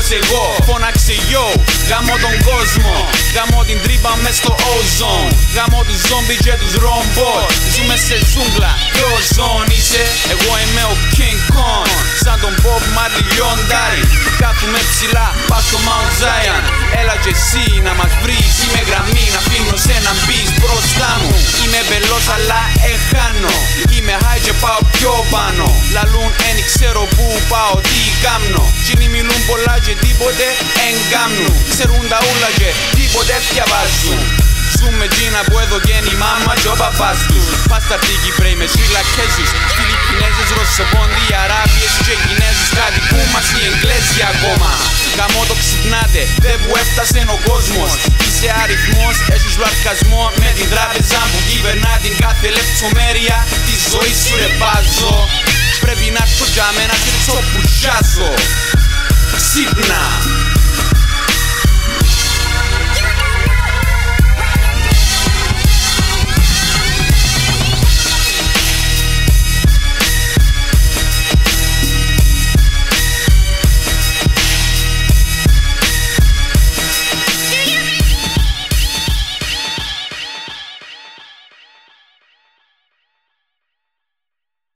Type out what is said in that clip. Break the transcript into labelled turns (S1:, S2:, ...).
S1: όπως εγώ. Φώναξε yo, γαμώ τον κόσμο, γαμώ την τρύπα μες στο ozone, γαμώ τους ζόμπι και τους ρομπότ. Ζούμε σε ζούγκλα, ποιο ζώνη είσαι? Εγώ είμαι ο King Kong, σαν τον Bob Marley λιοντάρι. Κάθομαι ψηλά, πας στο Mount Zion. Έλα και εσύ να μας βρεις, είμαι γραμμή να φύγω σε να μπεις μπροστά μου. Είμαι μπελός αλλά εχάνω, είμαι high και πάω πιο πάνω. Λαλούν εν ξέρω που πάω, τι κάμνω. Κοινοί μιλούν πολλά και τίποτε εν κάμνου. Ξέρουν τα ούλα και τίποτε διαβάζουν. Ζούμε τζίνα που έδωκεν η μάμα και ο παπάς τους. Πασταρτοί Κυπρέοι με Σριλακέζους, Φιλιππινέζες, Ρωσοπόντοι, Αράβιες και Κινέζους. Κάτι που μας οι Εγγλέζοι ακόμα. Γαμώ το ξυπνάτε, δεν που έφτασε ο κόσμος. Είσαι αριθμός, έχεις λουαρκασμό με την τράπεζα που κυβερνά την κάθε λεπτομέρεια τη ζωή σου ρε μπάζω. Πρέπει να έρθω για μένα και το που ζάζω. Ξύπνα!